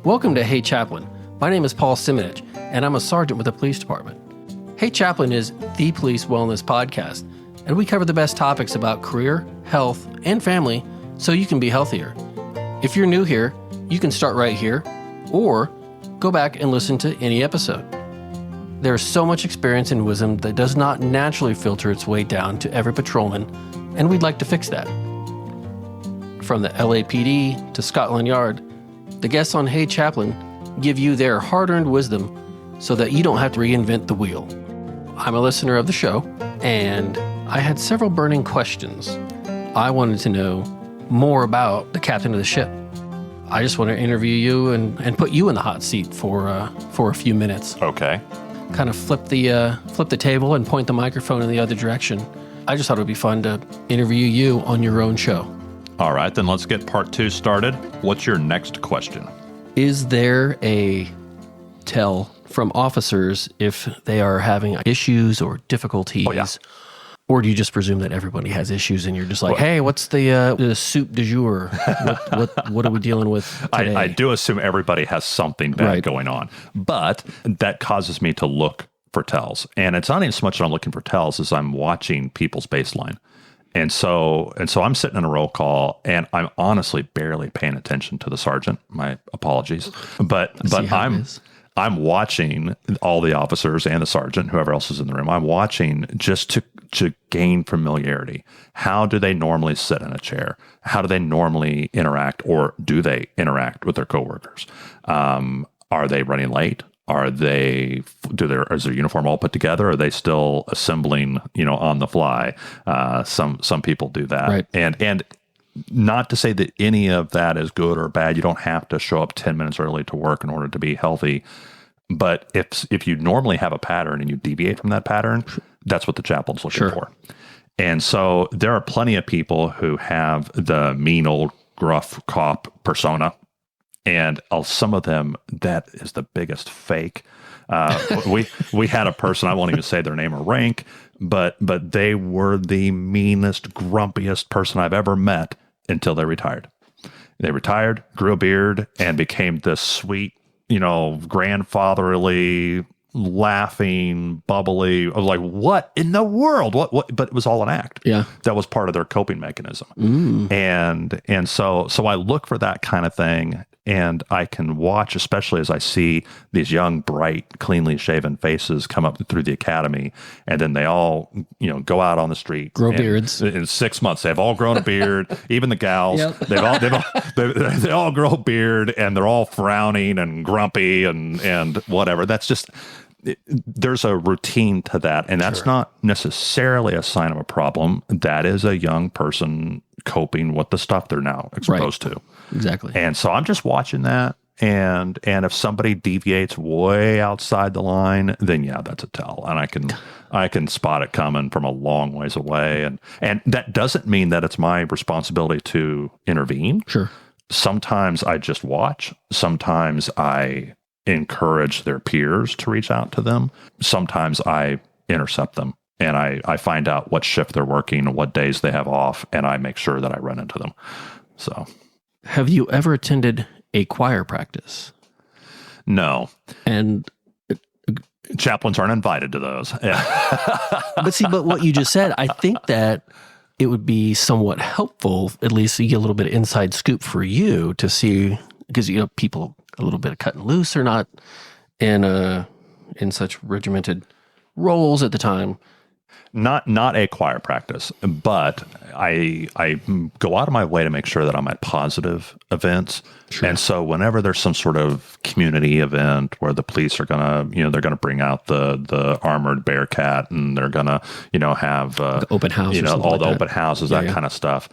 Welcome to Hey Chaplain. My name is Paul Simonich, and I'm a sergeant with the police department. Hey Chaplain is the police wellness podcast, and we cover the best topics about career, health, and family so you can be healthier. If you're new here, you can start right here, or go back and listen to any episode. There's so much experience and wisdom that does not naturally filter its way down to every patrolman, and we'd like to fix that. From the LAPD to Scotland Yard, the guests on Hey Chaplain give you their hard-earned wisdom so that you don't have to reinvent the wheel. I'm a listener of the show, and I had several burning questions. I wanted to know more about the captain of the ship. I just want to interview you and put you in the hot seat for a few minutes. Okay. Kind of flip the table and point the microphone in the other direction. I just thought it would be fun to interview you on your own show. All right, then let's get part 2 started. What's your next question? Is there a tell from officers if they are having issues or difficulties? Oh, yeah. Or do you just presume that everybody has issues and you're just like, hey, what's the soup du jour? What are we dealing with today? I do assume everybody has something bad going on, but that causes me to look for tells. And it's not even so much that I'm looking for tells as I'm watching people's baseline. And so I'm sitting in a roll call, and I'm honestly barely paying attention to the sergeant. My apologies, but I'm watching all the officers and the sergeant, whoever else is in the room. I'm watching just to gain familiarity. How do they normally sit in a chair? How do they normally interact, or do they interact with their coworkers? Are they running late? Is their uniform all put together? Are they still assembling, on the fly? Some people do that. Right. And not to say that any of that is good or bad. You don't have to show up 10 minutes early to work in order to be healthy. But if you normally have a pattern and you deviate from that pattern, that's what the chaplain's looking for. And so there are plenty of people who have the mean old gruff cop persona. And some of them, that is the biggest fake. We had a person, I won't even say their name or rank, but they were the meanest, grumpiest person I've ever met until they retired. They retired, grew a beard, and became this sweet, grandfatherly, laughing, bubbly. I was like, what in the world? What? But it was all an act. Yeah. That was part of their coping mechanism. And so I look for that kind of thing. And I can watch, especially as I see these young, bright, cleanly shaven faces come up through the academy, and then they all, go out on the street, grow beards. In 6 months, they've all grown a beard. Even the gals, they all grow a beard, and they're all frowning and grumpy and whatever. That's just. There's a routine to that, and that's not necessarily a sign of a problem. That is a young person coping with the stuff they're now exposed to. Exactly. And so I'm just watching that, and if somebody deviates way outside the line, then that's a tell, and I can spot it coming from a long ways away, and that doesn't mean that it's my responsibility to intervene. Sure. Sometimes I just watch. Sometimes I encourage their peers to reach out to them. Sometimes I intercept them, and I find out what shift they're working, what days they have off, and I make sure that I run into them. So, have you ever attended a choir practice? No. And chaplains aren't invited to those. But what you just said, I think that it would be somewhat helpful, at least you get a little bit of inside scoop for you to see, because people a little bit of cutting loose or not in such regimented roles at the time. Not a choir practice, but I go out of my way to make sure that I'm at positive events. Sure. And so whenever there's some sort of community event where the police are gonna, they're gonna bring out the armored Bearcat, and they're gonna, have the open house, all the open houses, that kind of stuff.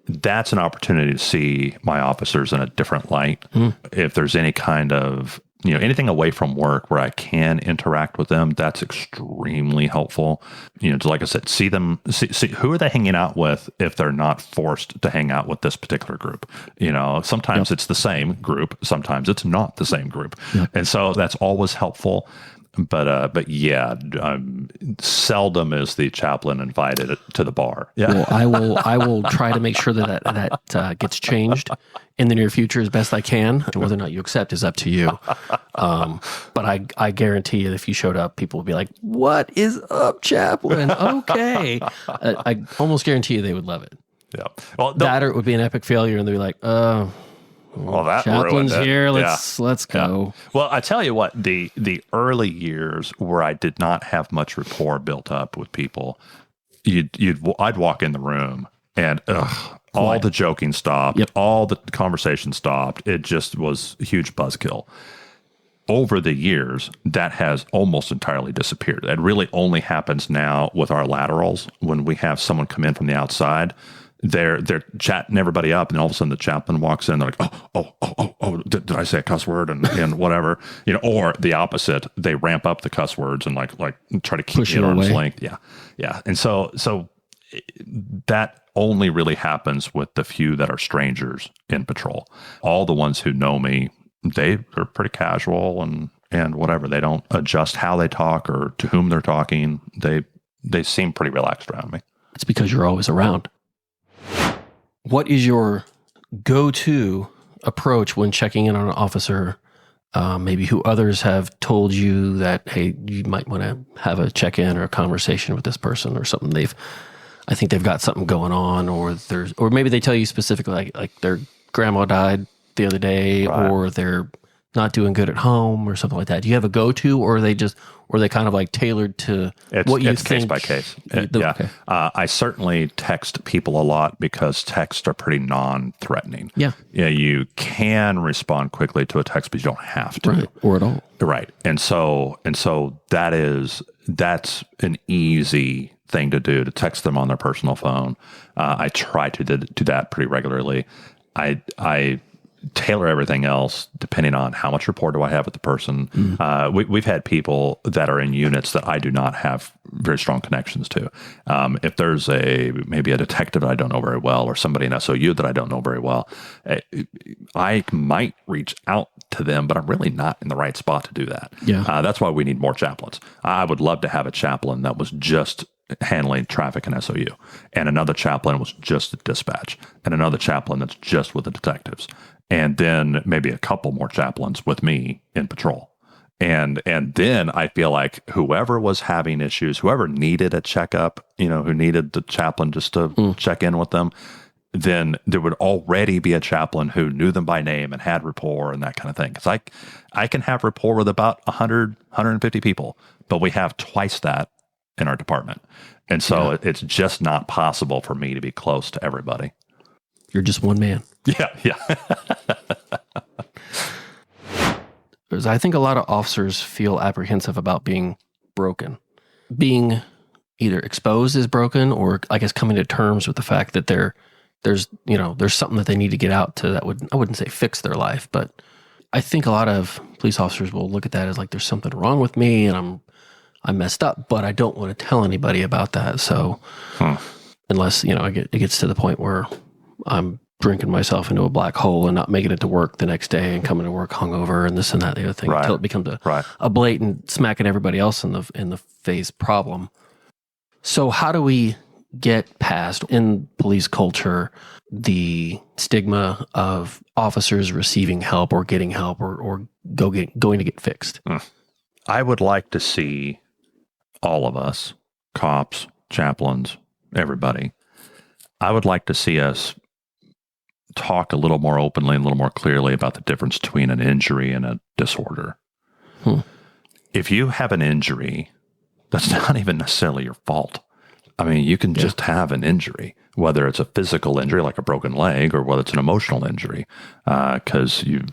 That's an opportunity to see my officers in a different light. If there's any kind of, anything away from work where I can interact with them, that's extremely helpful. Like I said, see who are they hanging out with if they're not forced to hang out with this particular group. Sometimes it's the same group, sometimes it's not the same group. And so that's always helpful. But yeah, seldom is the chaplain invited to the bar. Yeah. Well, I will try to make sure that gets changed in the near future as best I can. Whether or not you accept is up to you. But I guarantee you, if you showed up, people would be like, "What is up, chaplain?" Okay, I almost guarantee you they would love it. Yeah. Well, that or it would be an epic failure, and they'd be like, well, that chaplain's ruined it. here. Let's go. Yeah. Well, I tell you what, the early years where I did not have much rapport built up with people, I'd walk in the room and all the joking stopped, all the conversation stopped. It just was a huge buzzkill. Over the years, that has almost entirely disappeared. It really only happens now with our laterals when we have someone come in from the outside. They're chatting everybody up, and all of a sudden the chaplain walks in. They're like, oh, did I say a cuss word and whatever, or the opposite. They ramp up the cuss words and like try to keep it at arm's length. Yeah. And so that only really happens with the few that are strangers in patrol. All the ones who know me, they're pretty casual and whatever. They don't adjust how they talk or to whom they're talking. They seem pretty relaxed around me. It's because you're always around. What is your go-to approach when checking in on an officer, maybe who others have told you that, hey, you might want to have a check-in or a conversation with this person or something? I think they've got something going on, or maybe they tell you specifically like their grandma died the other day, right, or they're not doing good at home or something like that. Do you have a go-to, or are they kind of like tailored to what you think? It's case by case. Okay. I certainly text people a lot because texts are pretty non-threatening. Yeah. You can respond quickly to a text, but you don't have to. Right. Or at all. Right. And so that's an easy thing to do, to text them on their personal phone. I try to do that pretty regularly. I tailor everything else depending on how much rapport do I have with the person. We've had people that are in units that I do not have very strong connections to. If there's maybe a detective that I don't know very well, or somebody in SOU that I don't know very well, I might reach out to them, but I'm really not in the right spot to do that. Yeah. That's why we need more chaplains. I would love to have a chaplain that was just handling traffic in SOU, and another chaplain was just at dispatch, and another chaplain that's just with the detectives, and then maybe a couple more chaplains with me in patrol. And then I feel like whoever was having issues, whoever needed a checkup, who needed the chaplain just to check in with them, then there would already be a chaplain who knew them by name and had rapport and that kind of thing. Because I can have rapport with about 100, 150 people, but we have twice that in our department. And so it's just not possible for me to be close to everybody. You're just one man. Yeah. I think a lot of officers feel apprehensive about being broken, being either exposed as broken, or I guess coming to terms with the fact that there's something that they need to get out to that I wouldn't say fix their life, but I think a lot of police officers will look at that as like there's something wrong with me and I messed up, but I don't want to tell anybody about that. So unless, it gets to the point where I'm drinking myself into a black hole and not making it to work the next day and coming to work hungover and this and that, the other thing, until it becomes a blatant smacking everybody else in the face problem. So how do we get past, in police culture, the stigma of officers receiving help or getting help or going to get fixed? I would like to see all of us, cops, chaplains, everybody, I would like to see us talk a little more openly and a little more clearly about the difference between an injury and a disorder. If you have an injury, that's not even necessarily your fault. I mean, you can just have an injury, whether it's a physical injury like a broken leg or whether it's an emotional injury, because you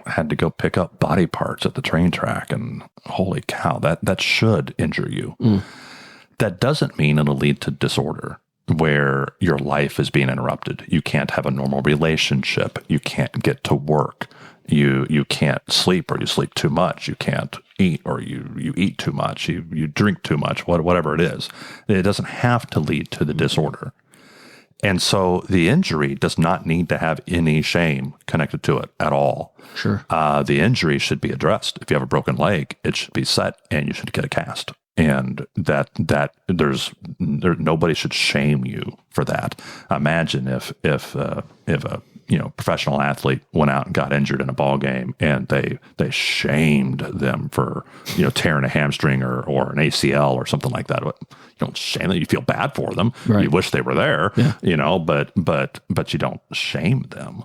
had to go pick up body parts at the train track, and holy cow, that should injure you. That doesn't mean it'll lead to disorder where your life is being interrupted. You can't have a normal relationship. You can't get to work. You can't sleep, or you sleep too much. You can't eat, or you eat too much. You drink too much, whatever it is. It doesn't have to lead to the disorder. And so the injury does not need to have any shame connected to it at all. Sure. The injury should be addressed. If you have a broken leg, it should be set and you should get a cast. And nobody should shame you for that. Imagine if a professional athlete went out and got injured in a ball game and they shamed them for tearing a hamstring or an ACL or something like that. You don't shame them. You feel bad for them. Right. You wish they were there. Yeah. But you don't shame them.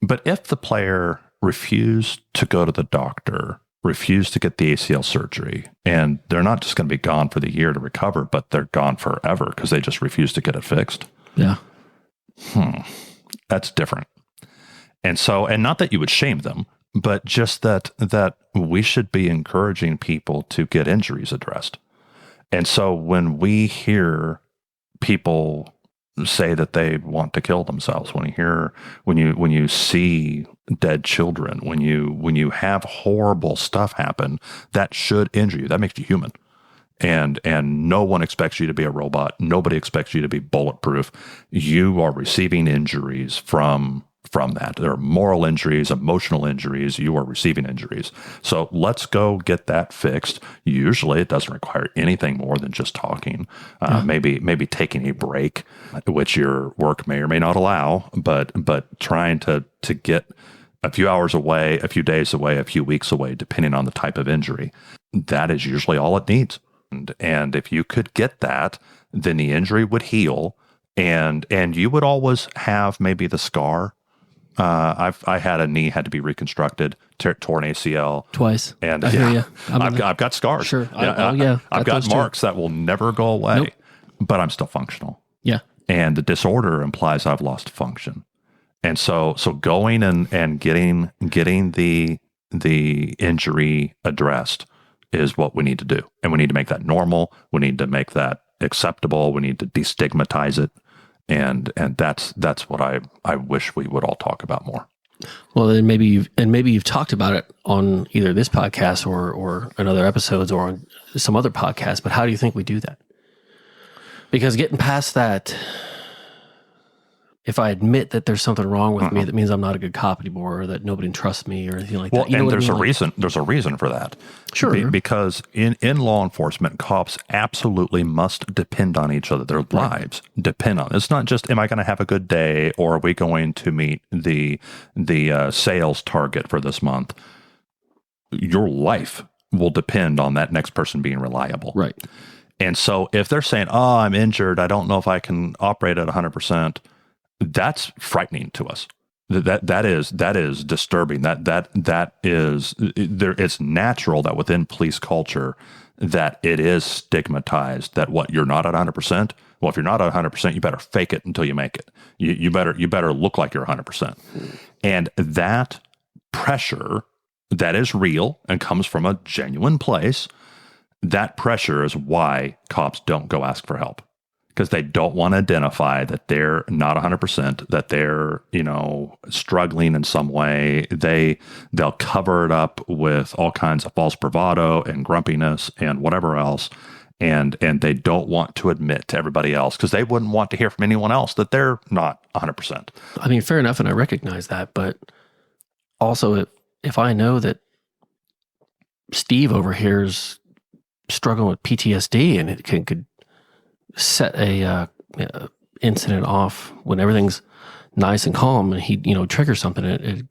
But if the player refused to go to the doctor, refused to get the ACL surgery, and they're not just going to be gone for the year to recover, but they're gone forever because they just refuse to get it fixed. Yeah. That's different. And not that you would shame them, but just that we should be encouraging people to get injuries addressed. And so when we hear people say that they want to kill themselves, when you see dead children, when you have horrible stuff happen, that should injure you. That makes you human. And no one expects you to be a robot. Nobody expects you to be bulletproof. You are receiving injuries from that. There are moral injuries, emotional injuries. You are receiving injuries. So let's go get that fixed. Usually it doesn't require anything more than just talking. Maybe taking a break, which your work may or may not allow, but trying to get a few hours away, a few days away, a few weeks away, depending on the type of injury. That is usually all it needs. And if you could get that, then the injury would heal, and you would always have maybe the scar. I had a knee had to be reconstructed, torn ACL twice, and I hear you. I've got scars. Sure, I've got marks that will never go away, Nope. but I'm still functional. Yeah, and the disorder implies I've lost function, and so going and getting the injury addressed is what we need to do, and we need to make that normal. We need to make that acceptable. We need to destigmatize it. And that's what I wish we would all talk about more. Well, then maybe you've talked about it on either this podcast or in other episodes or on some other podcast. But how do you think we do that? Because getting past that, if I admit that there's something wrong with me, that means I'm not a good cop anymore, or that nobody trusts me, or anything like that. Well, and there's a reason. There's a reason for that. Sure. Because in law enforcement, cops absolutely must depend on each other. Their lives depend on it. It's not just, am I going to have a good day, or are we going to meet the sales target for this month? Your life will depend on that next person being reliable. Right. And so if they're saying, "Oh, I'm injured. I don't know if I can operate at 100%." That's frightening to us. That is disturbing. That is there. It's natural that within police culture that it is stigmatized that you're not at 100%. Well, if you're not at 100%, you better fake it until you make it. You better look like you're 100%. And that pressure that is real and comes from a genuine place. That pressure is why cops don't go ask for help. Because they don't want to identify that they're not 100%, that they're, struggling in some way. They'll cover it up with all kinds of false bravado and grumpiness and whatever else. And they don't want to admit to everybody else because they wouldn't want to hear from anyone else that they're not 100%. I mean, fair enough, and I recognize that. But also, if I know that Steve over here is struggling with PTSD and it could set a incident off when everything's nice and calm, and he triggers something, it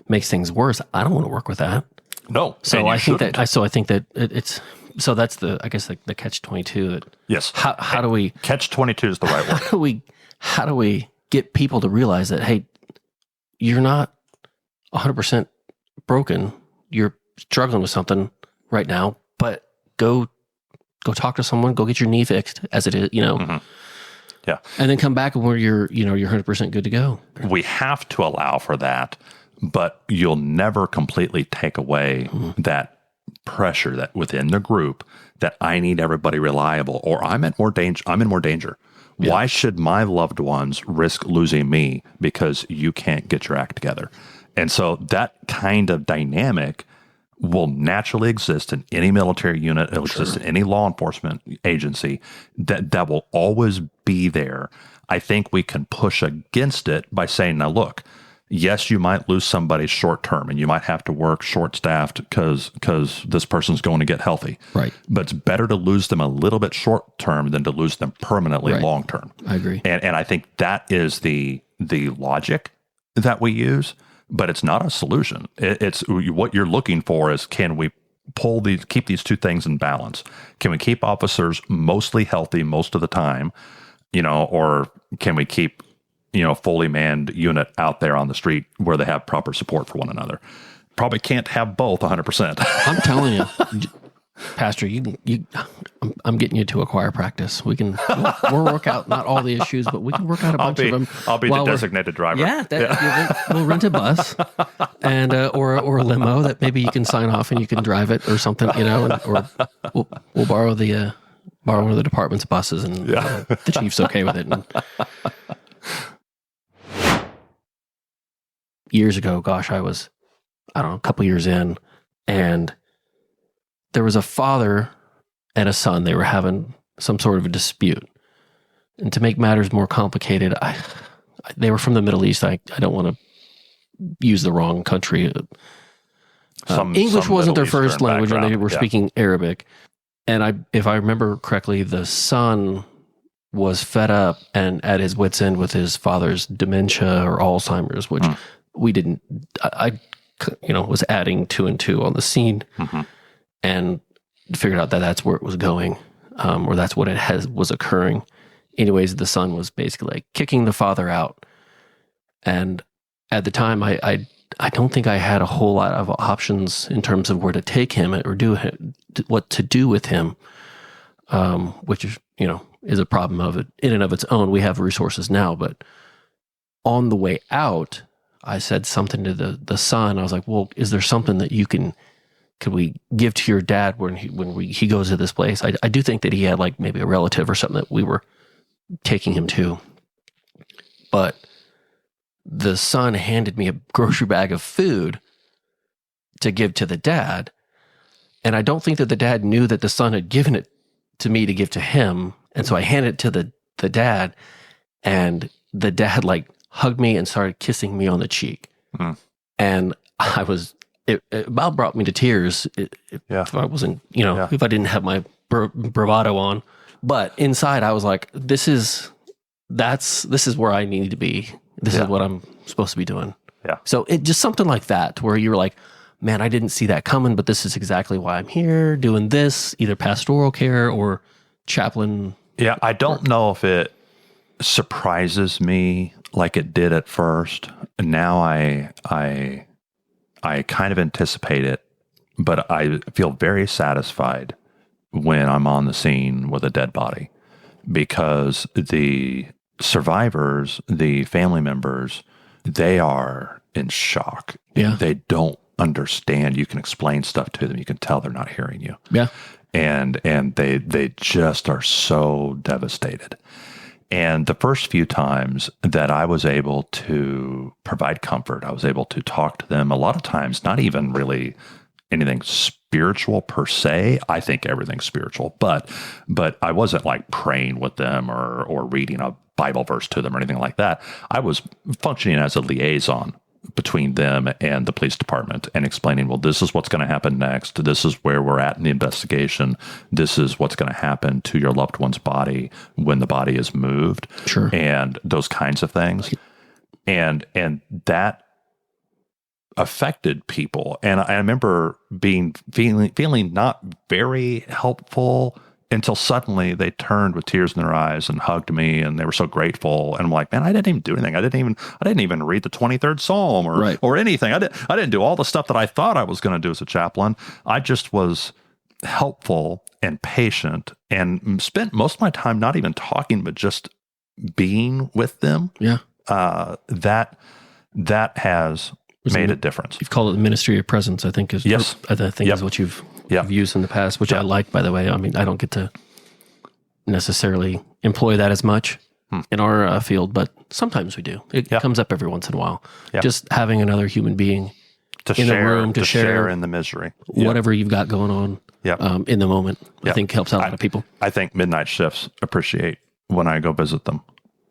makes things worse. I don't want to work with that. No, so I think that it's so that's the catch-22. That yes, how do we catch-22 is the right word. How do we get people to realize that, hey, you're not 100% broken. You're struggling with something right now, but go talk to someone, go get your knee fixed as it is, Mm-hmm. Yeah. And then come back where you're 100% good to go. We have to allow for that, but you'll never completely take away that pressure that within the group that I need everybody reliable, or I'm in more danger. Yeah. Why should my loved ones risk losing me because you can't get your act together? And so that kind of dynamic will naturally exist in any military unit. It'll exist in any law enforcement agency. That will always be there. I think we can push against it by saying, now look, yes, you might lose somebody short term and you might have to work short staffed because this person's going to get healthy. Right. But it's better to lose them a little bit short term than to lose them permanently long term. I agree. And I think that is the logic that we use, but it's not a solution. It's what you're looking for is, can we keep these two things in balance? Can we keep officers mostly healthy most of the time, or can we keep fully manned unit out there on the street where they have proper support for one another? Probably can't have both 100%. I'm telling you, Pastor, I'm getting you to a choir practice. We'll work out not all the issues, but we can work out a bunch of them. I'll be the designated driver. We'll rent a bus and or a limo that maybe you can sign off and you can drive it or something, or we'll borrow one of the department's buses and the chief's okay with it. And, years ago, gosh, I was, a couple years in, and there was a father and a son. They were having some sort of a dispute. And to make matters more complicated, they were from the Middle East. I don't want to use the wrong country. English wasn't their first language, and they were speaking Arabic. And if I remember correctly, the son was fed up and at his wit's end with his father's dementia or Alzheimer's, which we didn't, I was adding 2 and 2 on the scene and figured out that that's where it was going, or that's what was occurring. Anyways, the son was basically like kicking the father out. And at the time, I don't think I had a whole lot of options in terms of where to take him or what to do with him, which is a problem of it in and of its own. We have resources now, but on the way out, I said something to the son. I was like, well, is there something that could we give to your dad when he goes to this place? I do think that he had like maybe a relative or something that we were taking him to. But the son handed me a grocery bag of food to give to the dad. And I don't think that the dad knew that the son had given it to me to give to him. And so I handed it to the dad, and the dad like hugged me and started kissing me on the cheek. And it about brought me to tears if I wasn't, if I didn't have my bravado on. But inside I was like, this is where I need to be. This is what I'm supposed to be doing. Yeah. So it just something like that, where you were like, man, I didn't see that coming, but this is exactly why I'm here doing this, either pastoral care or chaplain. Yeah. I don't know if it surprises me like it did at first. Now I kind of anticipate it, but I feel very satisfied when I'm on the scene with a dead body, because the survivors, the family members, they are in shock. Yeah. They don't understand. You can explain stuff to them. You can tell they're not hearing you. Yeah. And they just are so devastated. And the first few times that I was able to provide comfort, I was able to talk to them, a lot of times, not even really anything spiritual per se. I think everything's spiritual, but I wasn't like praying with them or reading a Bible verse to them or anything like that. I was functioning as a liaison between them and the police department and explaining, well, this is what's going to happen next. This is where we're at in the investigation. This is what's going to happen to your loved one's body when the body is moved. Sure. And those kinds of things. And that affected people. And I remember feeling not very helpful until suddenly they turned with tears in their eyes and hugged me, and they were so grateful. And I'm like, man, I didn't even do anything. I didn't even read the 23rd Psalm or anything. I didn't do all the stuff that I thought I was going to do as a chaplain. I just was helpful and patient and spent most of my time not even talking, but just being with them. Yeah. That has made a difference. You've called it the ministry of presence, I think is yes. Is what you've used in the past, which I like, by the way. I mean, I don't get to necessarily employ that as much in our field, but sometimes we do. It comes up every once in a while. Just having another human being in the room to share in the misery, whatever you've got going on in the moment, I think helps out a lot of people. I think midnight shifts appreciate when I go visit them.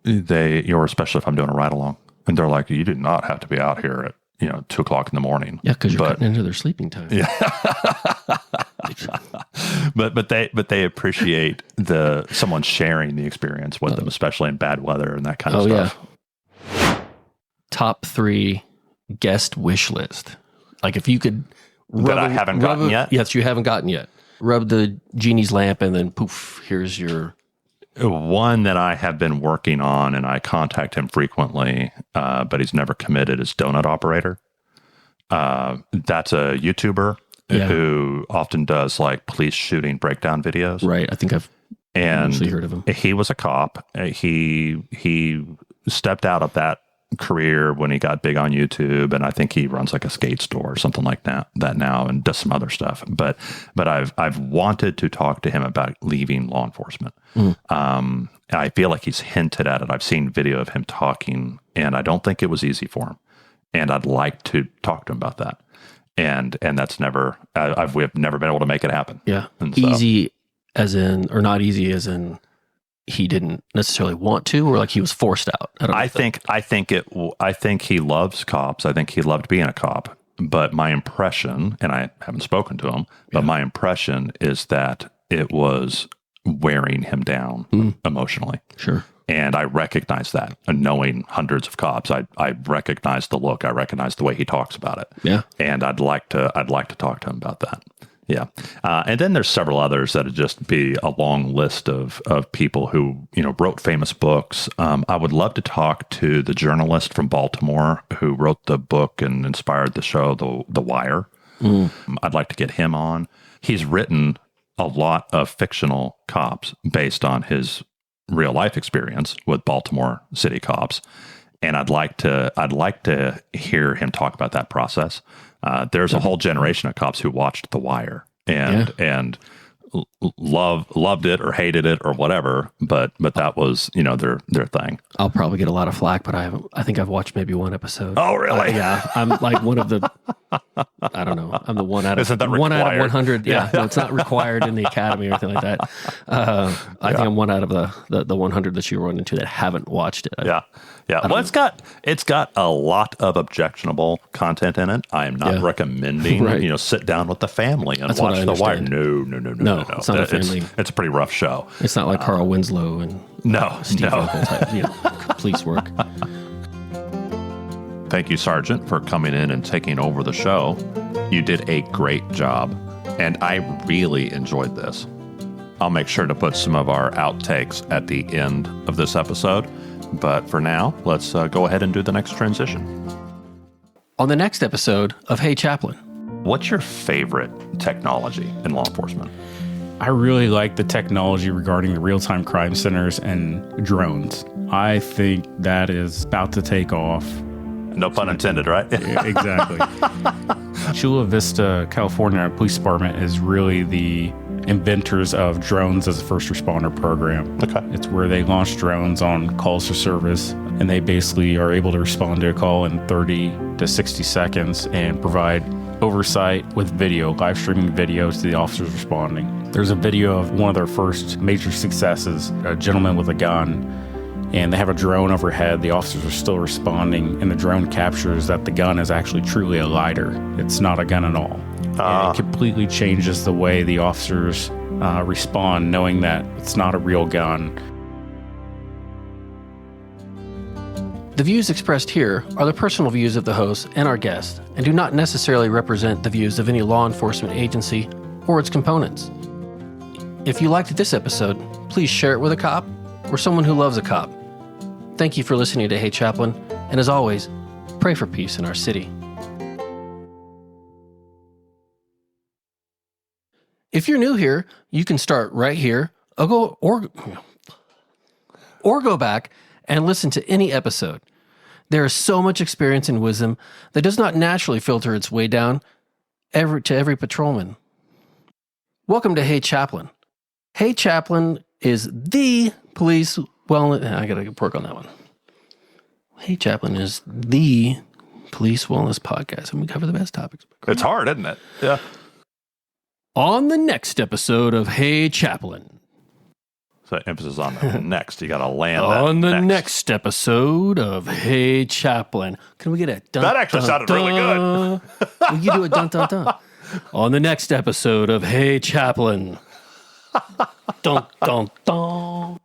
especially if I'm doing a ride along, and they're like, you do not have to be out here at 2:00 in the morning. Yeah, because you're cutting into their sleeping time. Yeah. but they appreciate someone sharing the experience with them, especially in bad weather and that kind of stuff. Yeah. Top 3 guest wish list. Like if you could I haven't gotten yet. Yes, you haven't gotten yet. Rub the genie's lamp and then poof, here's your... One that I have been working on and I contact him frequently, but he's never committed, is Donut Operator. That's a YouTuber who often does like police shooting breakdown videos. Right. I think I've actually heard of him. He was a cop. He stepped out of that career when he got big on YouTube, and I think he runs like a skate store or something like that now, and does some other stuff. But I've wanted to talk to him about leaving law enforcement. I feel like he's hinted at it. I've seen video of him talking, and I don't think it was easy for him. And I'd like to talk to him about that. And that's never, we've never been able to make it happen. Yeah. Easy as in, or not easy as in, he didn't necessarily want to, or like he was forced out. I think he loves cops. I think he loved being a cop. But my impression, and I haven't spoken to him, but my impression is that it was wearing him down emotionally. Sure. And I recognize that. And knowing hundreds of cops, I recognize the look. I recognize the way he talks about it. Yeah. And I'd like to talk to him about that. Yeah. And then there's several others that would just be a long list of people who, wrote famous books. I would love to talk to the journalist from Baltimore who wrote the book and inspired the show, The Wire. I'd like to get him on. He's written a lot of fictional cops based on his real life experience with Baltimore City cops. And I'd like to hear him talk about that process. There's a whole generation of cops who watched The Wire and loved it or hated it or whatever, but that was their thing. I'll probably get a lot of flack, but I think I've watched maybe one episode. Oh, really? Yeah, I'm like one of the. I don't know. I'm the one out of Isn't that one out of required? 100. Yeah, no, it's not required in the academy or anything like that. I think I'm one out of the 100 that you run into that haven't watched it. Yeah. Well, it's got a lot of objectionable content in it. I am not recommending sit down with the family and watch The Wire. No. It's not a family. It's a pretty rough show. It's not like Carl Winslow and Steve Urkel type police work. Thank you, Sergeant, for coming in and taking over the show. You did a great job, and I really enjoyed this. I'll make sure to put some of our outtakes at the end of this episode, but for now, let's go ahead and do the next transition. On the next episode of Hey Chaplain. What's your favorite technology in law enforcement? I really like the technology regarding the real-time crime centers and drones. I think that is about to take off. No pun intended, right? Yeah, exactly. Chula Vista, California Police Department is really the inventors of drones as a first responder program. Okay. It's where they launch drones on calls for service, and they basically are able to respond to a call in 30 to 60 seconds and provide oversight with video, live streaming video to the officers responding. There's a video of one of their first major successes, a gentleman with a gun, and they have a drone overhead. The officers are still responding, and the drone captures that the gun is actually truly a lighter. It's not a gun at all. And it completely changes the way the officers respond, knowing that it's not a real gun. The views expressed here are the personal views of the host and our guests, and do not necessarily represent the views of any law enforcement agency or its components. If you liked this episode, please share it with a cop or someone who loves a cop. Thank you for listening to Hey Chaplain, and as always, pray for peace in our city. If you're new here, you can start right here, or go back and listen to any episode. There is so much experience and wisdom that does not naturally filter its way down to every patrolman. Welcome to Hey Chaplain. Hey Chaplain is the police wellness... I gotta work on that one. Hey Chaplain is the police wellness podcast, and we cover the best topics. It's hard, isn't it? Yeah. On the next episode of Hey Chaplain. So emphasis on the next. You got to land On that the next episode of Hey Chaplain. Can we get a dun? That actually sounded really good. We can do a dun dun dun. On the next episode of Hey Chaplain. Dun dun dun.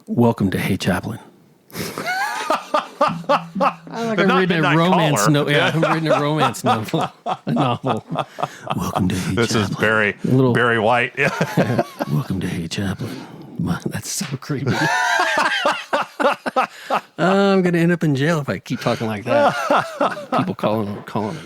Welcome to Hey Chaplain. I'm reading a romance novel. Yeah, I'm reading a romance novel. Welcome to Hey This Chaplain. is Barry White. Yeah. Welcome to Hey Chaplain. That's so creepy. I'm going to end up in jail if I keep talking like that. People calling me.